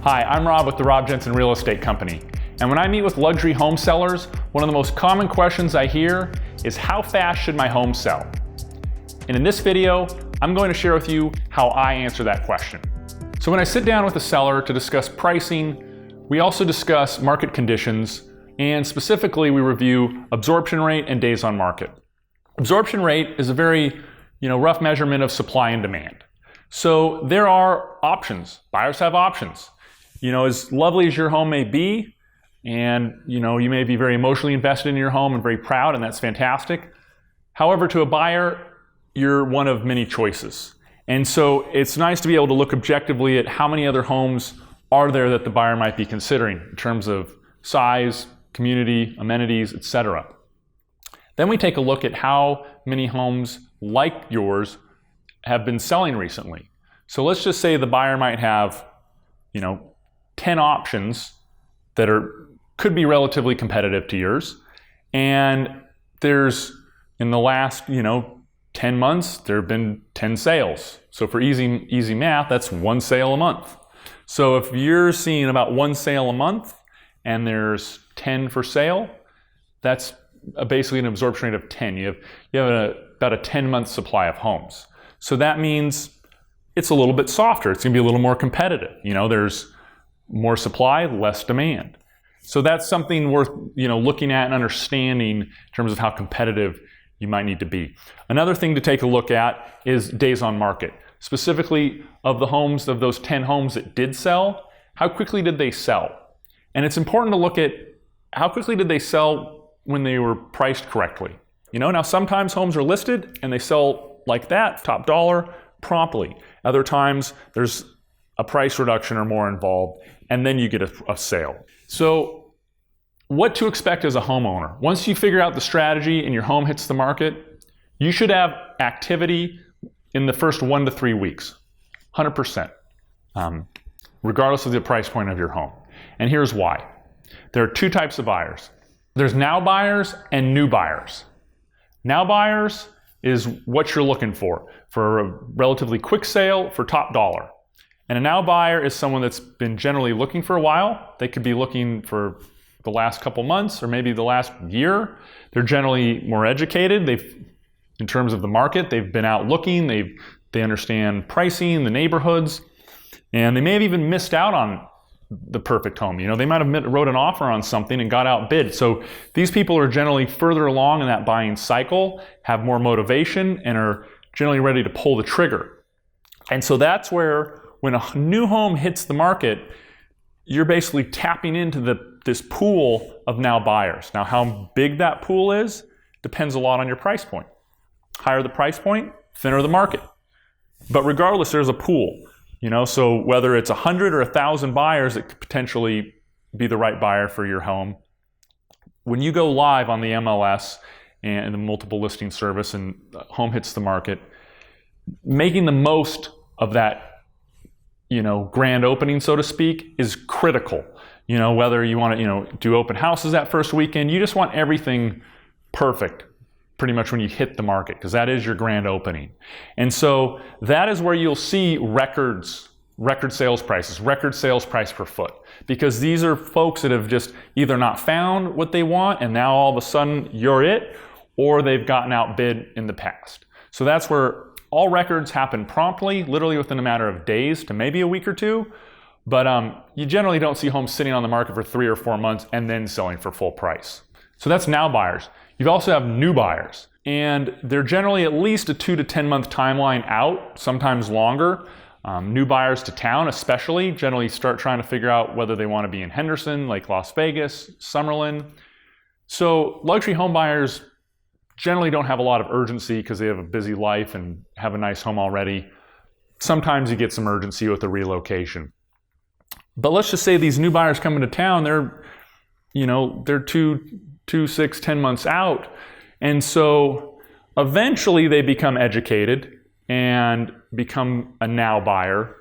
Hi, I'm Rob with the Rob Jensen Real Estate Company. And when I meet with luxury home sellers, one of the most common questions I hear is how fast should my home sell? And in this video, I'm going to share with you how I answer that question. So when I sit down with a seller to discuss pricing, we also discuss market conditions, and specifically we review absorption rate and days on market. Absorption rate is a very rough measurement of supply and demand. So there are options. Buyers have options. As lovely as your home may be, and you may be very emotionally invested in your home and very proud, and that's fantastic. However, to a buyer, you're one of many choices. And so it's nice to be able to look objectively at how many other homes are there that the buyer might be considering in terms of size, community, amenities, etc. Then we take a look at how many homes like yours have been selling recently. So let's just say the buyer might have 10 options that could be relatively competitive to yours, and there's in the last 10 months there have been 10 sales. So for easy math, that's one sale a month. So if you're seeing about one sale a month and there's 10 for sale, that's basically an absorption rate of 10. You have about a 10-month supply of homes. So that means it's a little bit softer. It's going to be a little more competitive. There's more supply, less demand. So that's something worth looking at and understanding in terms of how competitive you might need to be. Another thing to take a look at is days on market. Specifically, of those 10 homes that did sell, how quickly did they sell? And it's important to look at how quickly did they sell when they were priced correctly. Now sometimes homes are listed and they sell like that, top dollar, promptly. Other times there's a price reduction or more involved, and then you get a sale. So what to expect as a homeowner? Once you figure out the strategy and your home hits the market, you should have activity in the first 1 to 3 weeks, 100%, regardless of the price point of your home. And here's why. There are two types of buyers. There's now buyers and new buyers. Now buyers is what you're looking for a relatively quick sale for top dollar. And a now buyer is someone that's been generally looking for a while. They could be looking for the last couple months or maybe the last year. They're generally more educated. In terms of the market, they've been out looking. They understand pricing, the neighborhoods, and they may have even missed out on the perfect home. They might have wrote an offer on something and got outbid. So these people are generally further along in that buying cycle, have more motivation, and are generally ready to pull the trigger. And so that's where, when a new home hits the market, you're basically tapping into this pool of now buyers. Now, how big that pool is depends a lot on your price point. Higher the price point, thinner the market. But regardless, there's a pool. So whether it's 100 or 1,000 buyers that could potentially be the right buyer for your home, when you go live on the MLS and the multiple listing service and the home hits the market, making the most of that grand opening, so to speak, is critical. Whether you want to, do open houses that first weekend, you just want everything perfect pretty much when you hit the market, because that is your grand opening. And so that is where you'll see record sales prices, record sales price per foot, because these are folks that have just either not found what they want and now all of a sudden you're it, or they've gotten outbid in the past. So that's where all records happen promptly, literally within a matter of days to maybe a week or two. But you generally don't see homes sitting on the market for 3 or 4 months and then selling for full price. So that's now buyers. You also have new buyers, and they're generally at least a 2 to 10 month timeline out, sometimes longer. New buyers to town especially generally start trying to figure out whether they want to be in Henderson, like Las Vegas, Summerlin. So luxury home buyers generally don't have a lot of urgency because they have a busy life and have a nice home already. Sometimes you get some urgency with the relocation. But let's just say these new buyers coming to town, they're 2, 6, 10 months out. And so eventually they become educated and become a now buyer.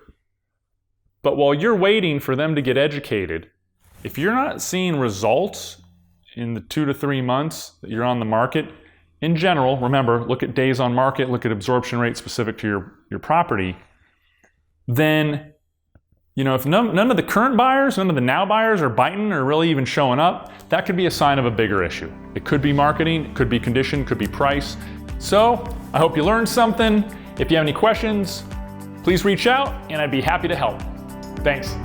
But while you're waiting for them to get educated, if you're not seeing results in the 2 to 3 months that you're on the market, in general, remember, look at days on market, look at absorption rate specific to your property, then If none of the current buyers, none of the now buyers are biting or really even showing up, that could be a sign of a bigger issue. It could be marketing, it could be condition, could be price. So I hope you learned something. If you have any questions, please reach out and I'd be happy to help. Thanks.